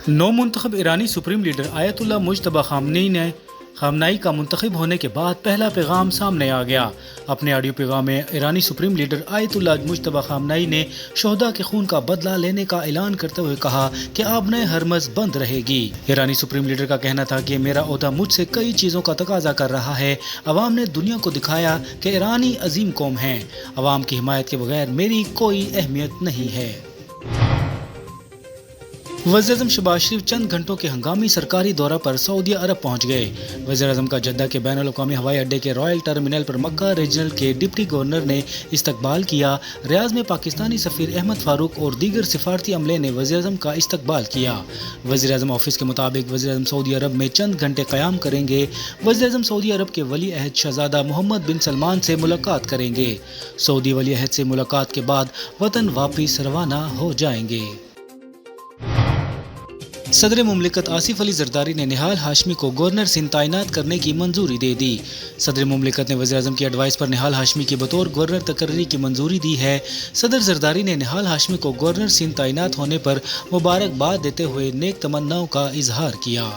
نو منتخب ایرانی supreme leader آیت اللہ مجتبی خامنئی کا منتخب ہونے کے بعد پہلا پیغام سامنے آ گیا۔ اپنے آڈیو پیغام میں ایرانی سپریم لیڈر آیت اللہ مجتبی خامنئی نے شہداء کے خون کا بدلہ لینے کا اعلان کرتے ہوئے کہا کہ آبنائے ہرمز بند رہے گی۔ ایرانی سپریم لیڈر کا کہنا تھا کہ میرا عہدہ مجھ سے کئی چیزوں کا تقاضا کر رہا ہے۔ عوام نے دنیا کو دکھایا کہ ایرانی عظیم قوم ہیں۔ عوام کی حمایت کے بغیر میری کوئی اہمیت نہیں ہے۔ وزیر اعظم شہباز شریف چند گھنٹوں کے ہنگامی سرکاری دورہ پر سعودی عرب پہنچ گئے۔ وزیر اعظم کا جدہ کے بین الاقوامی ہوائی اڈے کے رائل ٹرمینل پر مکہ ریجنل کے ڈپٹی گورنر نے استقبال کیا۔ ریاض میں پاکستانی سفیر احمد فاروق اور دیگر سفارتی عملے نے وزیر اعظم کا استقبال کیا۔ وزیر اعظم آفس کے مطابق وزیر اعظم سعودی عرب میں چند گھنٹے قیام کریں گے۔ وزیر اعظم سعودی عرب کے ولی عہد شہزادہ محمد بن سلمان سے ملاقات کریں گے۔ سعودی ولی عہد سے ملاقات کے بعد وطن واپس روانہ ہو جائیں گے۔ صدر مملکت آصف علی زرداری نے نہال ہاشمی کو گورنر سندھ تعینات کرنے کی منظوری دے دی۔ صدر مملکت نے وزیر اعظم کی ایڈوائس پر نہال ہاشمی کی بطور گورنر تقرری کی منظوری دی ہے۔ صدر زرداری نے نہال ہاشمی کو گورنر سندھ تعینات ہونے پر مبارکباد دیتے ہوئے نیک تمناؤں کا اظہار کیا۔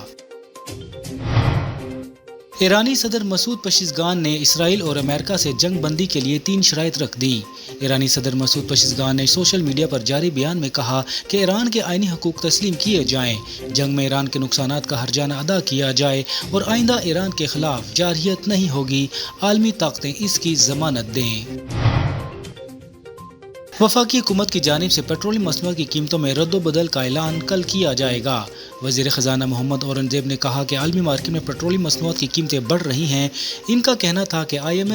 ایرانی صدر مسعود پشیزگان نے اسرائیل اور امریکہ سے جنگ بندی کے لیے 3 شرائط رکھ دی۔ ایرانی صدر مسعود پشیزگان نے سوشل میڈیا پر جاری بیان میں کہا کہ ایران کے آئینی حقوق تسلیم کیے جائیں، جنگ میں ایران کے نقصانات کا ہرجانہ ادا کیا جائے اور آئندہ ایران کے خلاف جارحیت نہیں ہوگی، عالمی طاقتیں اس کی ضمانت دیں۔ وفاقی حکومت کی جانب سے پیٹرولیم مصنوعات کی قیمتوں میں رد و بدل کا اعلان کل کیا جائے گا۔ وزیر خزانہ محمد اورنگزیب نے کہا کہ عالمی مارکیٹ میں پیٹرولیم مصنوعات کی قیمتیں بڑھ رہی ہیں۔ ان کا کہنا تھا کہ آئی ایم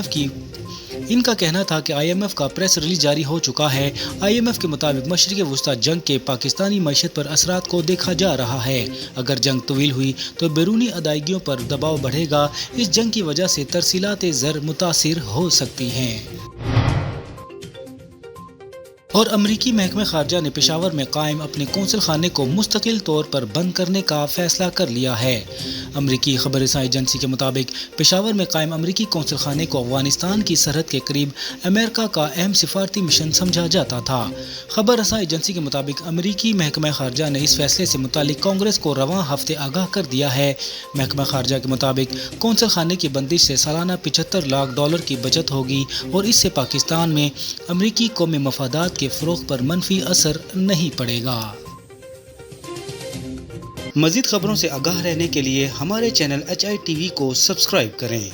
ایف کا پریس ریلیز جاری ہو چکا ہے۔ آئی ایم ایف کے مطابق مشرق وسطی جنگ کے پاکستانی معیشت پر اثرات کو دیکھا جا رہا ہے۔ اگر جنگ طویل ہوئی تو بیرونی ادائیگیوں پر دباؤ بڑھے گا۔ اس جنگ کی وجہ سے ترسیلات زر متاثر ہو سکتی ہیں۔ اور امریکی محکمہ خارجہ نے پشاور میں قائم اپنے قونصل خانے کو مستقل طور پر بند کرنے کا فیصلہ کر لیا ہے۔ امریکی خبر رساں ایجنسی کے مطابق پشاور میں قائم امریکی قونصل خانے کو افغانستان کی سرحد کے قریب امریکہ کا اہم سفارتی مشن سمجھا جاتا تھا۔ خبر رساں ایجنسی کے مطابق امریکی محکمہ خارجہ نے اس فیصلے سے متعلق کانگریس کو رواں ہفتے آگاہ کر دیا ہے۔ محکمہ خارجہ کے مطابق قونصل خانے کی بندش سے سالانہ $75 لاکھ کی بچت ہوگی اور اس سے پاکستان میں امریکی قومی مفادات کے فروغ پر منفی اثر نہیں پڑے گا۔ مزید خبروں سے آگاہ رہنے کے لیے ہمارے چینل HI TV کو سبسکرائب کریں۔